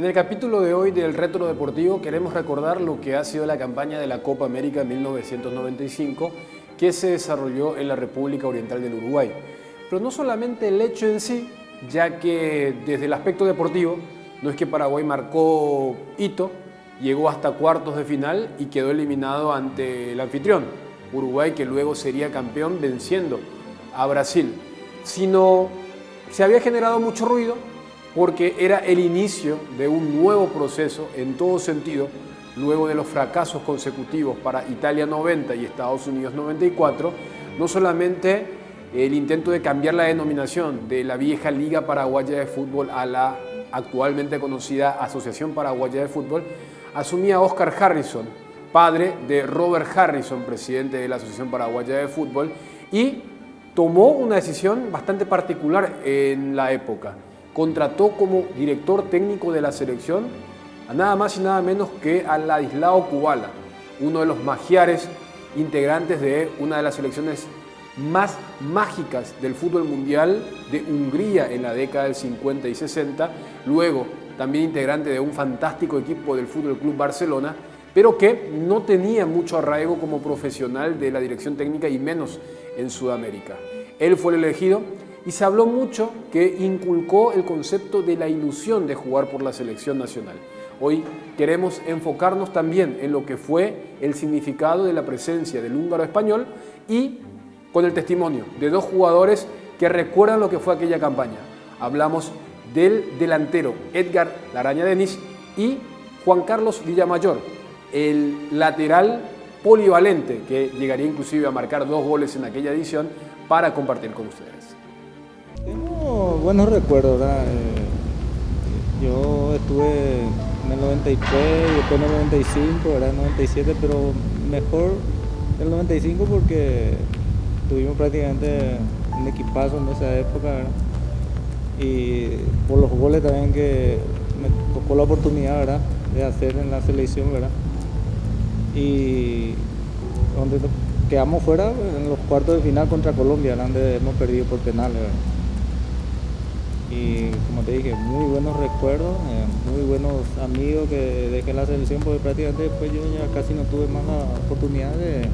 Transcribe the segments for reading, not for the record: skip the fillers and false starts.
En el capítulo de hoy del Retro Deportivo queremos recordar lo que ha sido la campaña de la Copa América 1995 que se desarrolló en la República Oriental del Uruguay. Pero no solamente el hecho en sí, ya que desde el aspecto deportivo no es que Paraguay marcó hito, llegó hasta cuartos de final y quedó eliminado ante el anfitrión, Uruguay, que luego sería campeón venciendo a Brasil, sino se había generado mucho ruido porque era el inicio de un nuevo proceso en todo sentido, luego de los fracasos consecutivos para Italia 90 y Estados Unidos 94, no solamente el intento de cambiar la denominación de la vieja Liga Paraguaya de Fútbol a la actualmente conocida Asociación Paraguaya de Fútbol, asumía Oscar Harrison, padre de Robert Harrison, presidente de la Asociación Paraguaya de Fútbol, y tomó una decisión bastante particular en la época. Contrató como director técnico de la selección a nada más y nada menos que a Ladislao Kubala, uno de los magiares integrantes de una de las selecciones más mágicas del fútbol mundial de Hungría en la década del 50 y 60, luego también integrante de un fantástico equipo del Fútbol Club Barcelona, pero que no tenía mucho arraigo como profesional de la dirección técnica y menos en Sudamérica. Él fue el elegido y se habló mucho que inculcó el concepto de la ilusión de jugar por la selección nacional. Hoy queremos enfocarnos también en lo que fue el significado de la presencia del húngaro español y con el testimonio de dos jugadores que recuerdan lo que fue aquella campaña. Hablamos del delantero Edgar Laraña Denis y Juan Carlos Villamayor, el lateral polivalente que llegaría inclusive a marcar 2 goles en aquella edición, para compartir con ustedes. Tengo buenos recuerdos, ¿verdad? Yo estuve en el 93 y después en el 95, ¿verdad? En el 97, pero mejor el 95 porque tuvimos prácticamente un equipazo en esa época, ¿verdad? Y por los goles también que me tocó la oportunidad, ¿verdad?, de hacer en la selección, ¿verdad? Y donde quedamos fuera en los cuartos de final contra Colombia, donde hemos perdido por penales, ¿verdad? Y como te dije, muy buenos recuerdos, muy buenos amigos que dejé en la selección, porque prácticamente después yo ya casi no tuve más la oportunidad de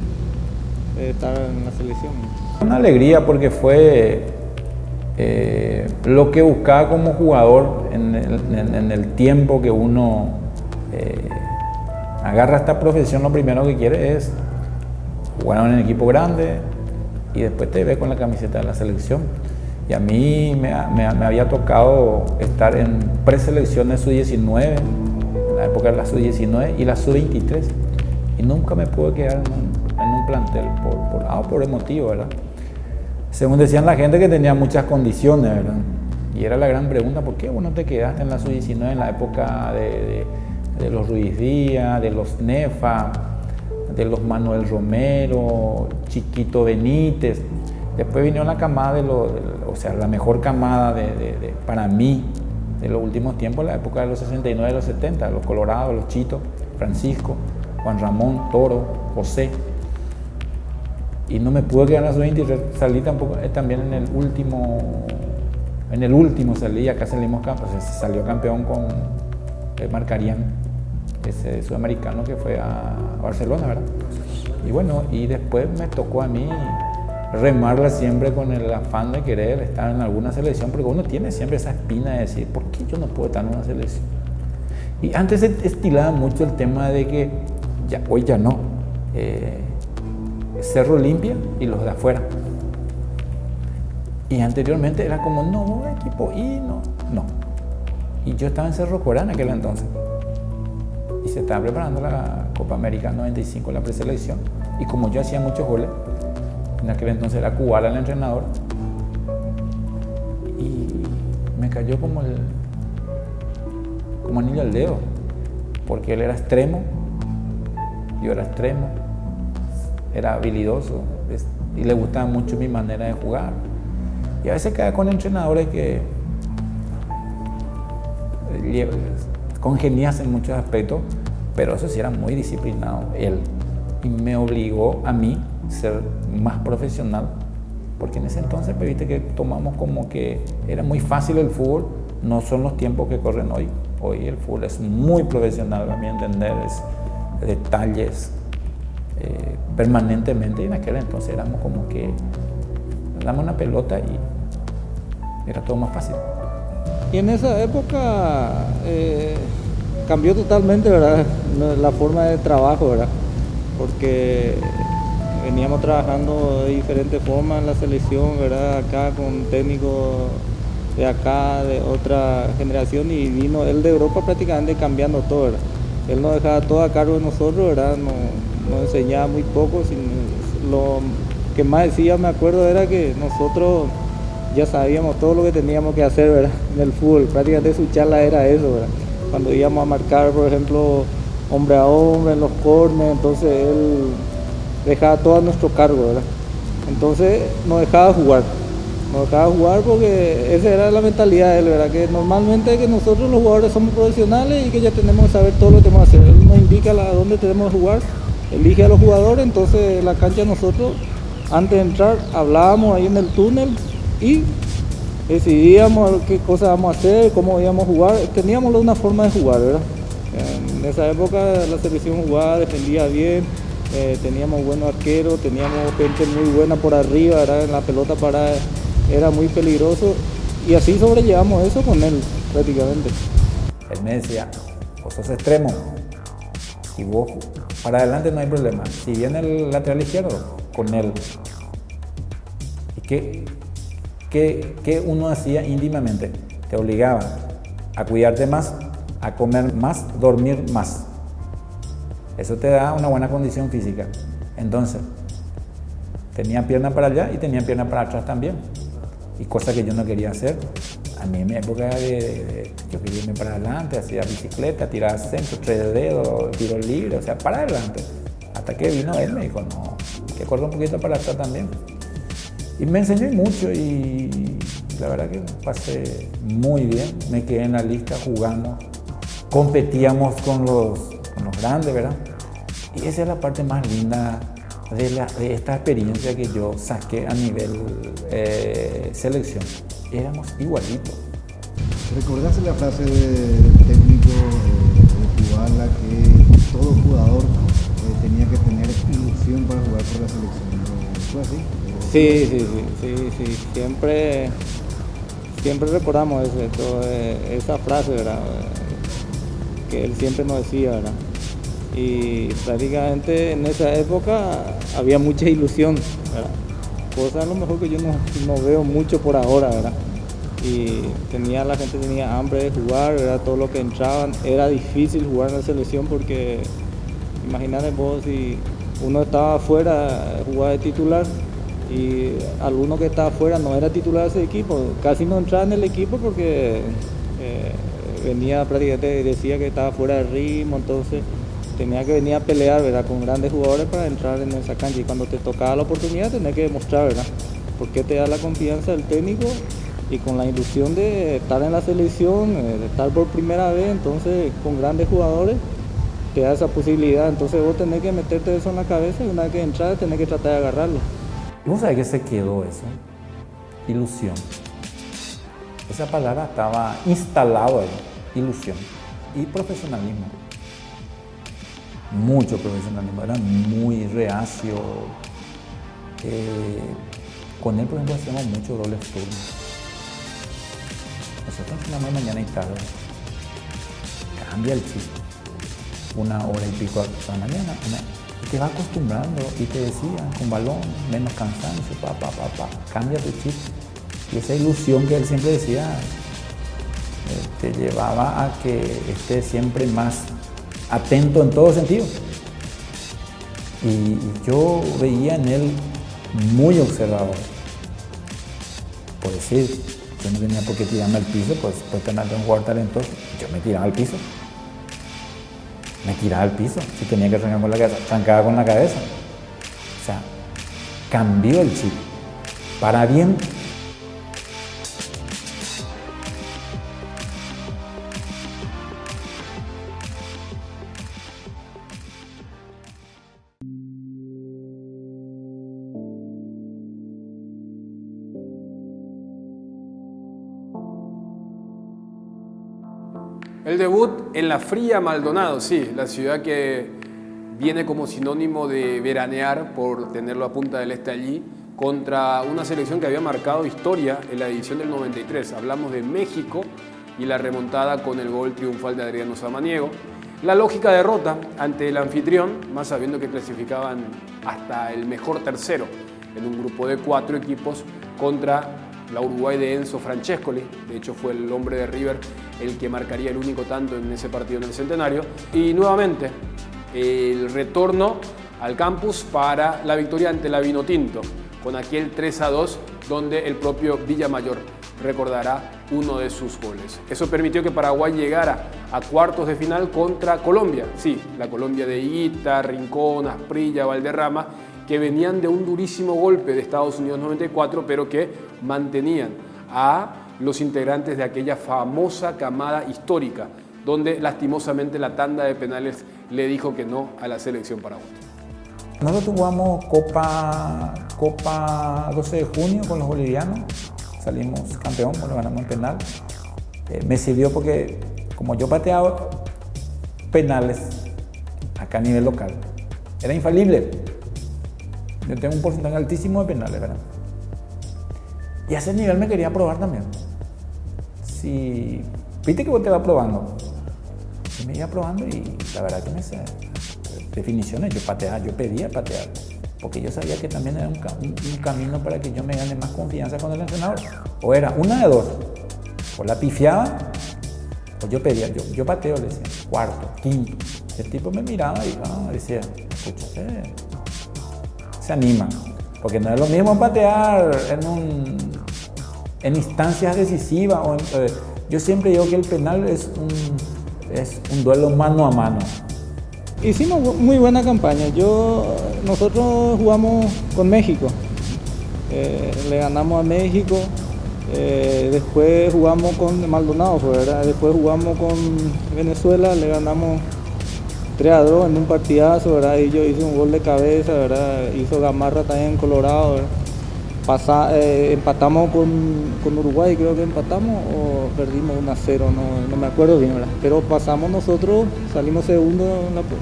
estar en la selección. Una alegría porque fue lo que buscaba como jugador en el tiempo que uno agarra esta profesión. Lo primero que quiere es jugar en un equipo grande y después te ves con la camiseta de la selección. Y a mí me había tocado estar en preselecciones sub-19, en la época de la sub-19 y la sub-23, y nunca me pude quedar en un plantel por emotivo, ¿verdad? Según decían la gente, que tenía muchas condiciones, ¿verdad? Y era la gran pregunta: ¿por qué vos no te quedaste en la sub-19 en la época de los Ruiz Díaz, de los Nefa, de los Manuel Romero, Chiquito Benítez? Después vino la camada la mejor camada para mí de los últimos tiempos, la época de los 69 y los 70, los Colorados, los Chitos, Francisco, Juan Ramón, Toro, José. Y no me pude quedar en la sub-23, salí también en el último salí, acá salimos campeón, se salió campeón con Marcarián, ese sudamericano que fue a Barcelona, ¿verdad? Y bueno, y después me tocó a mí remarla siempre con el afán de querer estar en alguna selección, porque uno tiene siempre esa espina de decir: ¿por qué yo no puedo estar en una selección? Y antes se estilaba mucho el tema de que hoy ya no, Cerro Olimpia y los de afuera. Y anteriormente era como: no, equipo y no. Y yo estaba en Cerro Corá en aquel entonces y se estaba preparando la Copa América 95, la preselección, y como yo hacía muchos goles, en aquel entonces era Kubala el entrenador, y me cayó como anillo al dedo, porque él era extremo, yo era extremo, era habilidoso y le gustaba mucho mi manera de jugar. Y a veces cae con entrenadores que congenias en muchos aspectos, pero eso sí, era muy disciplinado él, y me obligó a mí ser más profesional, porque en ese entonces, viste, que tomamos como que era muy fácil el fútbol, no son los tiempos que corren hoy. Hoy el fútbol es muy profesional, a mi entender, es detalles permanentemente, y en aquel entonces éramos como que damos una pelota y era todo más fácil. Y en esa época cambió totalmente, ¿verdad? La forma de trabajo, ¿verdad? Porque veníamos trabajando de diferentes formas en la selección, ¿verdad? Acá con técnicos de acá, de otra generación, y vino él de Europa prácticamente cambiando todo, ¿verdad? Él nos dejaba todo a cargo de nosotros, ¿verdad? Nos enseñaba muy poco. Lo que más decía, me acuerdo, era que nosotros ya sabíamos todo lo que teníamos que hacer, ¿verdad? En el fútbol, prácticamente su charla era eso, ¿verdad? Cuando íbamos a marcar, por ejemplo, hombre a hombre en los corners, entonces él dejaba todo a nuestro cargo, ¿verdad? Entonces nos dejaba jugar porque esa era la mentalidad de él, ¿verdad? Que normalmente que nosotros los jugadores somos profesionales y que ya tenemos que saber todo lo que tenemos que hacer. Él nos indica a dónde tenemos que jugar, elige a los jugadores, entonces la cancha nosotros, antes de entrar, hablábamos ahí en el túnel y decidíamos qué cosas vamos a hacer, cómo íbamos a jugar. Teníamos una forma de jugar, ¿verdad? En esa época la selección jugaba, defendía bien, teníamos buenos arqueros, teníamos gente muy buena por arriba, ¿verdad? En la pelota parada era muy peligroso, y así sobrellevamos eso con él prácticamente. Él me decía, vos sos extremo, y vos para adelante no hay problema. Si viene el lateral izquierdo, con él. ¿Y qué uno hacía íntimamente? Te obligaba a cuidarte más, a comer más, dormir más. Eso te da una buena condición física. Entonces, tenía pierna para allá y tenía pierna para atrás también. Y cosa que yo no quería hacer. A mí en mi época yo quería irme para adelante, hacía bicicleta, tiraba centro, 3 dedos, tiro libre, o sea, para adelante. Hasta que vino él, me dijo, no, que corra un poquito para atrás también. Y me enseñó mucho, y la verdad que pasé muy bien. Me quedé en la lista, jugamos, competíamos con los grandes, ¿verdad? Y esa es la parte más linda de esta experiencia que yo saqué a nivel selección. Éramos igualitos. ¿Recordás la frase del técnico de Kubala que todo jugador tenía que tener ilusión para jugar por la selección? ¿Fue así? Sí. Siempre recordamos esa frase, ¿verdad? Que él siempre nos decía, ¿verdad? Y prácticamente en esa época había mucha ilusión, ¿verdad? Cosa a lo mejor que yo no veo mucho por ahora, ¿verdad? Y la gente tenía hambre de jugar, ¿verdad? Todo lo que entraban, era difícil jugar en la selección porque imagínate vos, si uno estaba afuera, jugaba de titular, y alguno que estaba afuera no era titular de ese equipo, casi no entraba en el equipo porque venía prácticamente, decía que estaba fuera de ritmo, entonces tenía que venir a pelear, ¿verdad? Con grandes jugadores para entrar en esa cancha, y cuando te tocaba la oportunidad tenés que demostrar, ¿verdad? Porque te da la confianza del técnico, y con la ilusión de estar en la selección, de estar por primera vez, entonces con grandes jugadores te da esa posibilidad, entonces vos tenés que meterte eso en la cabeza, y una vez que entras tenés que tratar de agarrarlo. ¿Y vos sabés que se quedó eso? Ilusión. Esa palabra estaba instalada ahí, ilusión. Y profesionalismo. Mucho profesionalismo, era muy reacio. Con él, por ejemplo, hacíamos mucho dobles turnos. Nosotros entrenamos mañana y tarde. Cambia el chip. 1 hora y pico a la mañana. Y te va acostumbrando, y te decían, con balón, menos cansancio, cambia tu chip. Y esa ilusión que él siempre decía, te llevaba a que estés siempre más atento en todo sentido. Y yo veía en él muy observador. Por decir, yo no tenía por qué tirarme al piso, pues tener un jugador talentoso, yo me tiraba al piso. Me tiraba al piso, si tenía que arrancar con la cabeza, arrancaba con la cabeza. O sea, cambió el chip. Para bien. El debut en la fría Maldonado, sí, la ciudad que viene como sinónimo de veranear por tenerlo a Punta del Este allí, contra una selección que había marcado historia en la edición del 93. Hablamos de México y la remontada con el gol triunfal de Adriano Samaniego. La lógica derrota ante el anfitrión, más sabiendo que clasificaban hasta el mejor tercero en un grupo de 4 equipos contra la Uruguay de Enzo Francescoli. De hecho fue el hombre de River el que marcaría el único tanto en ese partido en el Centenario. Y nuevamente el retorno al campus para la victoria ante la Vinotinto, con aquel 3-2 donde el propio Villamayor recordará uno de sus goles. Eso permitió que Paraguay llegara a cuartos de final contra Colombia. Sí, la Colombia de Higuita, Rincón, Asprilla, Valderrama, que venían de un durísimo golpe de Estados Unidos 94, pero que mantenían a los integrantes de aquella famosa camada histórica, donde lastimosamente la tanda de penales le dijo que no a la selección paraguaya. Nosotros jugamos Copa 12 de junio con los bolivianos, salimos campeón, lo ganamos en penal. Me sirvió porque como yo pateaba penales acá a nivel local, era infalible. Yo tengo un porcentaje altísimo de penales, ¿verdad? Y a ese nivel me quería probar también. Si viste que vos te vas probando, y me iba probando y la verdad que me sé definiciones, yo pedía patear, porque yo sabía que también era un camino para que yo me gane más confianza con el entrenador. O era una de dos, o la pifiaba, o yo pedía, yo pateo, le decía, cuarto, quinto. El tipo me miraba y decía, escucha, se anima, porque no es lo mismo patear en instancias decisivas. Yo siempre digo que el penal es un duelo mano a mano. Hicimos muy buena campaña. Nosotros jugamos con México, le ganamos a México, después jugamos con Maldonado, ¿verdad? Después jugamos con Venezuela, le ganamos 3-2 en un partidazo, ¿verdad? Y yo hice un gol de cabeza, ¿verdad? Hizo Gamarra también en Colorado, ¿verdad? Empatamos con Uruguay, creo que empatamos o perdimos 1-0, no me acuerdo bien, ¿verdad? Pero pasamos nosotros, salimos segundo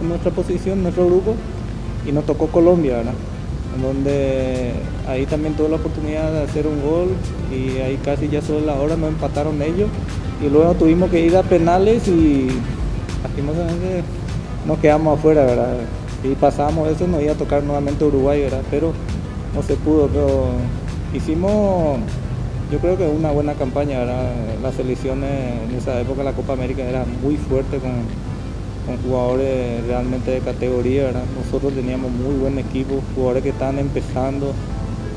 en nuestra posición, en nuestro grupo, y nos tocó Colombia, ¿verdad? En donde ahí también tuve la oportunidad de hacer un gol y ahí casi ya sobre la hora nos empataron ellos y luego tuvimos que ir a penales y lastimosamente nos quedamos afuera, ¿verdad? Y pasamos eso, nos iba a tocar nuevamente Uruguay, ¿verdad? Pero no se pudo, pero hicimos, yo creo que una buena campaña, ¿verdad? Las selecciones en esa época, la Copa América era muy fuerte con jugadores realmente de categoría, ¿verdad? Nosotros teníamos muy buen equipo, jugadores que estaban empezando,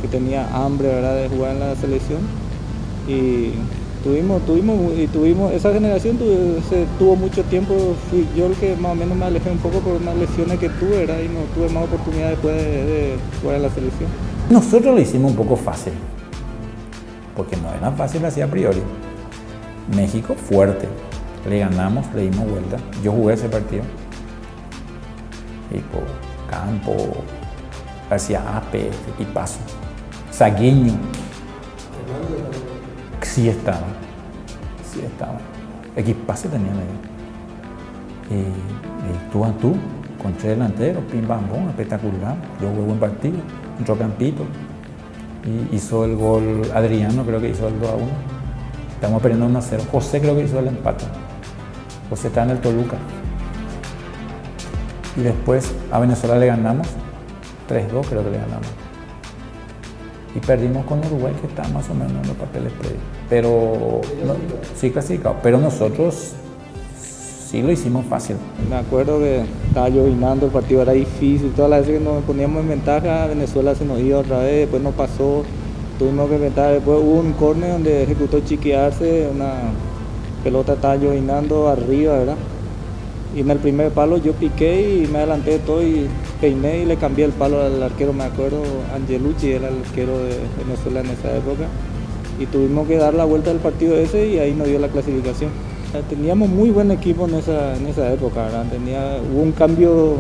que tenían hambre, ¿verdad?, de jugar en la selección. Y tuvimos esa generación tuvo mucho tiempo. Fui yo el que más o menos me alejé un poco por unas lesiones que tuve, ¿verdad? Y no tuve más oportunidad después de jugar en la selección. Nosotros lo hicimos un poco fácil, porque no era fácil así a priori. México fuerte, le ganamos, le dimos vuelta. Yo jugué ese partido. Tipo Campo, García Ape, equipazo. Saguiño. Sí estaba. Equipazo tenía medio. Y tú a tú, con 3 delanteros, pim bam bom, espectacular. Yo jugué buen partido, entró Campito. Y hizo el gol Adriano, creo que hizo el 2-1. Estamos perdiendo 1-0. José creo que hizo el empate. José está en el Toluca. Y después a Venezuela le ganamos. 3-2 creo que le ganamos. Y perdimos con Uruguay, que está más o menos en los papeles previos. Pero sí clasificado. Pero nosotros sí lo hicimos fácil. Me acuerdo que estaba llovinando, el partido era difícil. Todas las veces que nos poníamos en ventaja, Venezuela se nos iba otra vez, después nos pasó. Tuvimos que inventar, después hubo un córner donde ejecutó Chiquiarse, una pelota estaba llovinando arriba, ¿verdad? Y en el primer palo yo piqué y me adelanté de todo y peiné y le cambié el palo al arquero, me acuerdo, Angelucci era el arquero de Venezuela en esa época. Y tuvimos que dar la vuelta del partido ese y ahí nos dio la clasificación. Teníamos muy buen equipo en esa época, ¿verdad? Hubo un cambio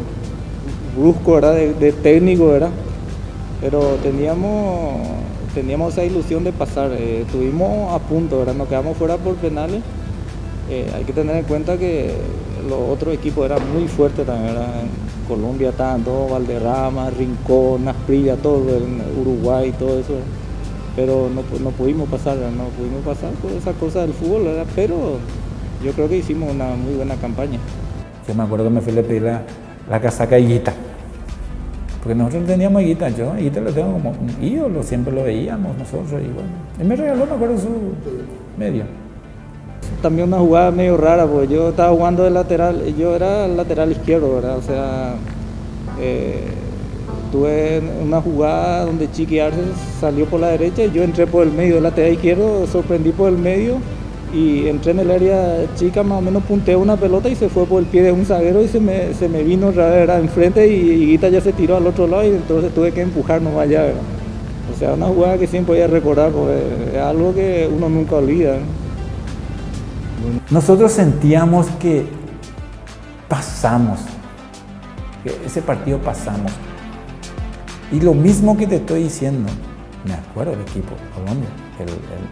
brusco, ¿verdad? De técnico, ¿verdad? Pero teníamos esa ilusión de pasar. Estuvimos a punto, ¿verdad? Nos quedamos fuera por penales hay que tener en cuenta que los otros equipos eran muy fuertes también, ¿verdad? En Colombia estaban todos, Valderrama, Rincón, Asprilla, todo, en Uruguay, todo eso, pero no pudimos pasar por esa cosa del fútbol, ¿verdad? Pero yo creo que hicimos una muy buena campaña. Yo me acuerdo que me fui a pedir la casaca de Higuita, porque nosotros teníamos Higuita, yo a Higuita lo tengo como un ídolo, siempre lo veíamos nosotros, y bueno, él me regaló, me acuerdo, su medio. También una jugada medio rara, porque yo estaba jugando de lateral, yo era lateral izquierdo, ¿verdad? O sea, tuve una jugada donde Chiqui Arce salió por la derecha y yo entré por el medio del lateral izquierdo, sorprendí por el medio y entré en el área chica, más o menos punteé una pelota y se fue por el pie de un zaguero y se me vino era enfrente y Higuita ya se tiró al otro lado y entonces tuve que empujarnos allá, ¿verdad? O sea, una jugada que siempre voy a recordar porque es algo que uno nunca olvida, ¿no? Nosotros sentíamos que pasamos, que ese partido pasamos. Y lo mismo que te estoy diciendo, me acuerdo del equipo de Colombia,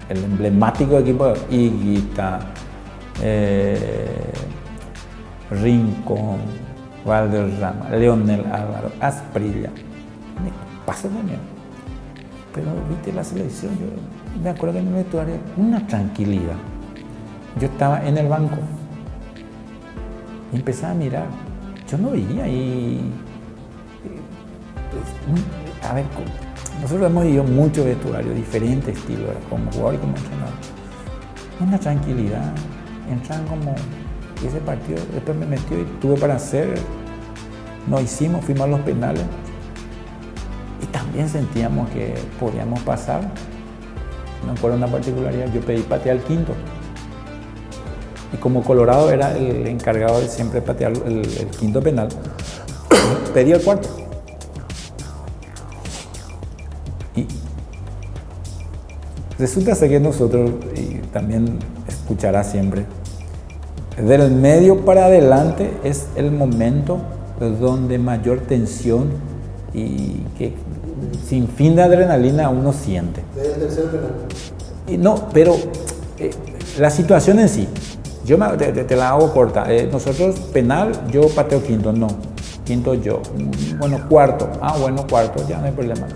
el emblemático equipo de Higuita, Rincón, Valderrama, Leonel Álvaro, Asprilla. Me pasa también. Pero viste la selección, yo me acuerdo que en el vestuario una tranquilidad. Yo estaba en el banco y empezaba a mirar. Yo no veía y a ver, nosotros hemos ido muchos vestuarios, diferentes estilos, como jugador y como entrenador. Una tranquilidad, entraban como ese partido, después me metió y tuve para hacer, nos hicimos, fuimos a los penales y también sentíamos que podíamos pasar. Me acuerdo una particularidad, yo pedí patear el quinto. Y como Colorado era el encargado de siempre patear el quinto penal, pedí el cuarto. Y resulta ser que nosotros, y también escuchará siempre, del medio para adelante es el momento donde mayor tensión y que sin fin de adrenalina uno siente. Desde el tercer penal. Y no, pero la situación en sí, yo te la hago corta. Nosotros penal, yo pateo quinto, no. Quinto yo. Bueno, cuarto. Ah, bueno, cuarto, ya no hay problema.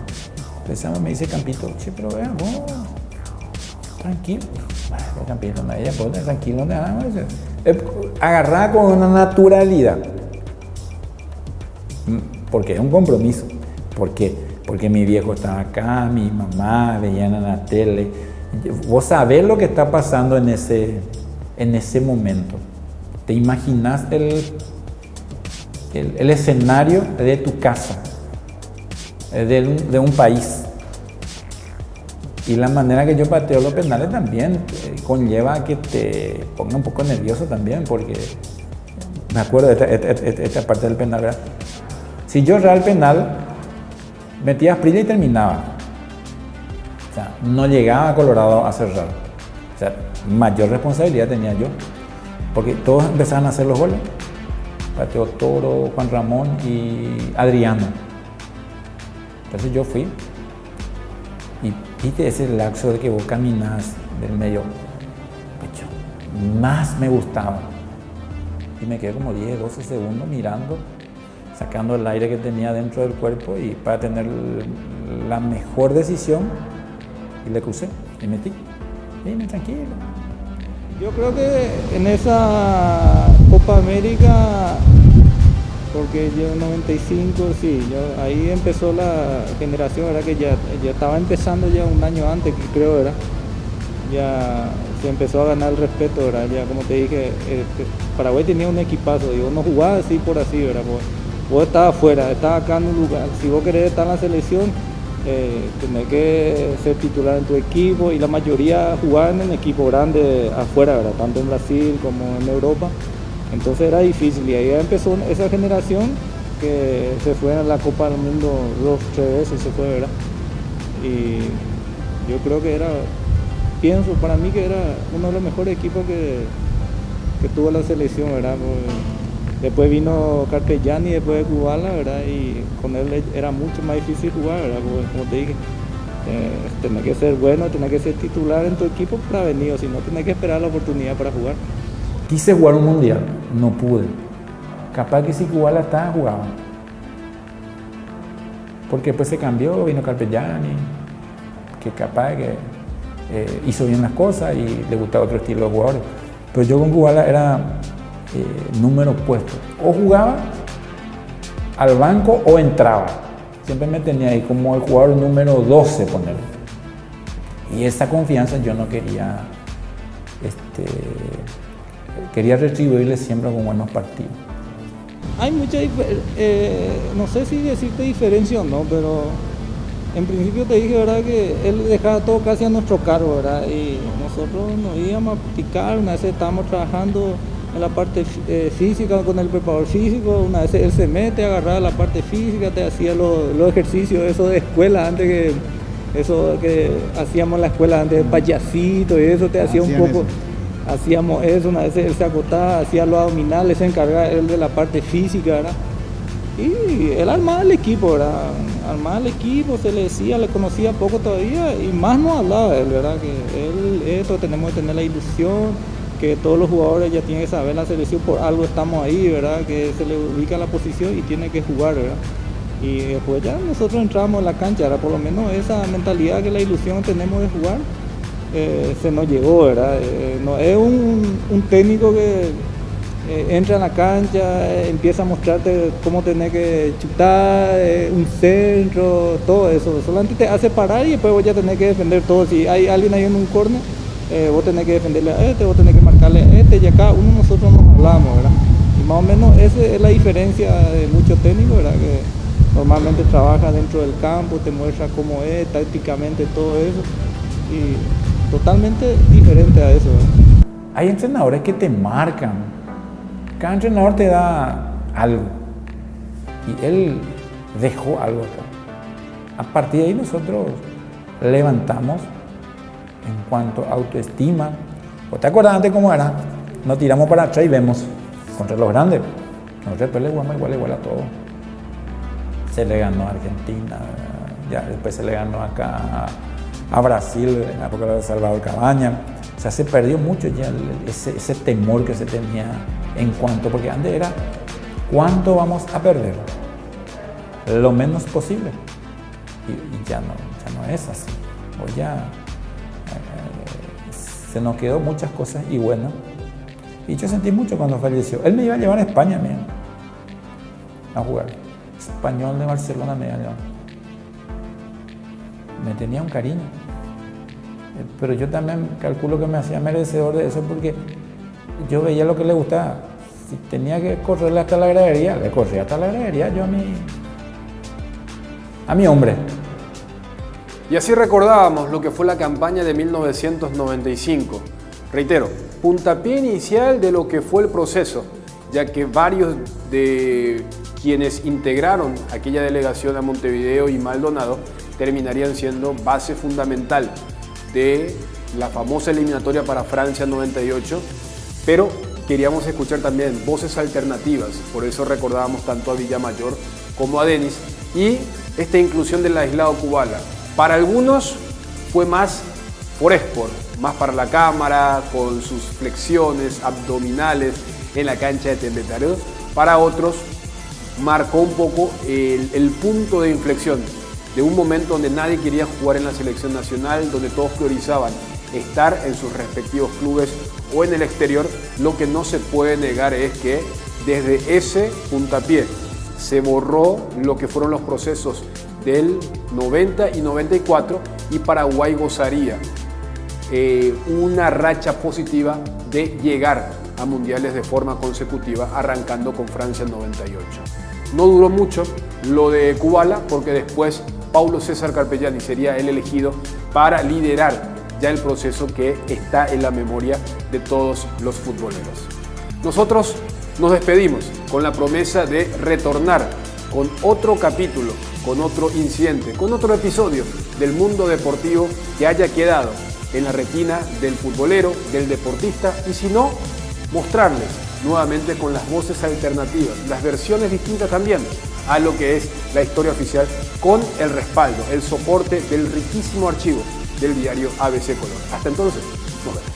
Entonces me dice Campito, che, pero vean, vos, tranquilo. Bueno, Campito, no, ella puede tranquilo, nada. Agarrada con una naturalidad. Porque es un compromiso. ¿Por qué? Porque mi viejo estaba acá, mi mamá, veían en la tele. Vos sabés lo que está pasando en ese momento. ¿Te imaginas el escenario de tu casa, de un país? Y la manera que yo pateo los penales también conlleva a que te ponga un poco nervioso también, porque me acuerdo de esta parte del penal, ¿verdad? Si yo erraba el penal, metía Asprilla y terminaba. O sea, no llegaba a Colorado a cerrar. O sea, mayor responsabilidad tenía yo, porque todos empezaban a hacer los goles. Pateó Toro, Juan Ramón y Adriano. Entonces yo fui y viste ese lapso de que vos caminás del medio pecho. Más me gustaba. Y me quedé como 10, 12 segundos mirando, sacando el aire que tenía dentro del cuerpo y para tener la mejor decisión, y le crucé y metí. Dime, tranquilo. Yo creo que en esa Copa América, porque yo en 95, sí, ahí empezó la generación, ¿verdad? Que ya estaba empezando ya un año antes, creo, ¿verdad? Ya se empezó a ganar el respeto, ¿verdad? Ya como te dije, Paraguay tenía un equipazo, y vos no jugabas así por así, ¿verdad? Vos estabas afuera, estabas acá en un lugar, si vos querés estar en la selección, tenés que ser titular en tu equipo, y la mayoría jugaban en equipo grande afuera, ¿verdad? Tanto en Brasil como en Europa. Entonces era difícil, y ahí empezó esa generación que se fue a la Copa del Mundo 2, 3 veces, se fue, ¿verdad? Y yo creo que pienso para mí que era uno de los mejores equipos que tuvo la selección, ¿verdad? Después vino Carpellani, después de Kubala, ¿verdad? Y con él era mucho más difícil jugar, ¿verdad? Porque, como te dije, tenés que ser bueno, tenés que ser titular en tu equipo para venir, o si no, tenés que esperar la oportunidad para jugar. Quise jugar un mundial, no pude. Capaz que si Kubala estaba, jugaba. Porque después se cambió, vino Carpegiani, que capaz que hizo bien las cosas y le gustaba otro estilo de jugadores. Pero yo con Kubala era número puesto. O jugaba al banco o entraba. Siempre me tenía ahí como el jugador número 12, ponerlo. Y esa confianza yo no quería, quería retribuirle siempre con buenos partidos. Hay mucha, no sé si decirte diferencia o no, pero en principio te dije, ¿verdad?, que él dejaba todo casi a nuestro cargo, ¿verdad? Y nosotros nos íbamos a practicar, una vez estábamos trabajando en la parte física con el preparador físico, una vez él se mete, agarraba la parte física, te hacía los ejercicios, eso de escuela, antes que eso que hacíamos en la escuela antes de payasito y eso, te hacía un poco... Eso. Hacíamos eso, una vez él se acostaba, hacía los abdominales, se encargaba él de la parte física, ¿verdad? Y él armaba el equipo, ¿verdad? Armaba el equipo, se le decía, le conocía poco todavía y más no hablaba él, ¿verdad? Que esto tenemos que tener la ilusión, que todos los jugadores ya tienen que saber la selección, por algo estamos ahí, ¿verdad? Que se le ubica la posición y tiene que jugar, ¿verdad? Y después ya nosotros entramos en la cancha, ¿verdad? Por lo menos esa mentalidad que la ilusión tenemos de jugar, se nos llegó, ¿verdad? No es un técnico que entra en la cancha, empieza a mostrarte cómo tenés que chutar, un centro, todo eso. Solamente te hace parar y después vos ya tenés que defender todo. Si hay alguien ahí en un córner, vos tenés que defenderle a vos tenés que marcarle a y a cada uno nosotros nos hablamos, ¿verdad? Y más o menos esa es la diferencia de muchos técnicos, ¿verdad? Que normalmente trabaja dentro del campo, te muestra cómo es, tácticamente todo eso. Y totalmente diferente a eso, ¿verdad? Hay entrenadores que te marcan. Cada entrenador te da algo. Y él dejó algo acá. A partir de ahí nosotros levantamos en cuanto a autoestima. ¿Te acuerdas antes cómo era? Nos tiramos para atrás y vemos contra los grandes. Nosotros después le jugamos igual a todo. Se le ganó a Argentina, ya después se le ganó acá a Brasil en la época de Salvador Cabañas. O sea, se perdió mucho ya ese temor que se tenía en cuanto, porque antes era ¿cuánto vamos a perder? Lo menos posible. Y ya no es así. Hoy ya se nos quedó muchas cosas y buenas. Y yo sentí mucho cuando falleció. Él me iba a llevar a España, mira, a jugar. Español de Barcelona me iba a llevar. Me tenía un cariño. Pero yo también calculo que me hacía merecedor de eso porque yo veía lo que le gustaba. Si tenía que correrle hasta la gradería, le corría hasta la gradería yo a mi hombre. Y así recordábamos lo que fue la campaña de 1995. Reitero, puntapié inicial de lo que fue el proceso, ya que varios de quienes integraron aquella delegación a Montevideo y Maldonado terminarían siendo base fundamental de la famosa eliminatoria para Francia 98, pero queríamos escuchar también voces alternativas, por eso recordábamos tanto a Villamayor como a Denis, y esta inclusión del aislado Kubala. Para algunos fue más por esport, más para la cámara, con sus flexiones abdominales en la cancha de Tembetario. Para otros marcó un poco el punto de inflexión de un momento donde nadie quería jugar en la selección nacional, donde todos priorizaban estar en sus respectivos clubes o en el exterior. Lo que no se puede negar es que desde ese puntapié se borró lo que fueron los procesos del 90 y 94 y Paraguay gozaría una racha positiva de llegar a mundiales de forma consecutiva, arrancando con Francia en 98. No duró mucho lo de Kubala porque después Paulo César Carpegiani sería el elegido para liderar ya el proceso que está en la memoria de todos los futboleros. Nosotros nos despedimos con la promesa de retornar con otro capítulo, con otro incidente, con otro episodio del mundo deportivo que haya quedado en la retina del futbolero, del deportista, y si no, mostrarles nuevamente con las voces alternativas, las versiones distintas también a lo que es la historia oficial, con el respaldo, el soporte del riquísimo archivo del diario ABC Color. Hasta entonces, nos vemos.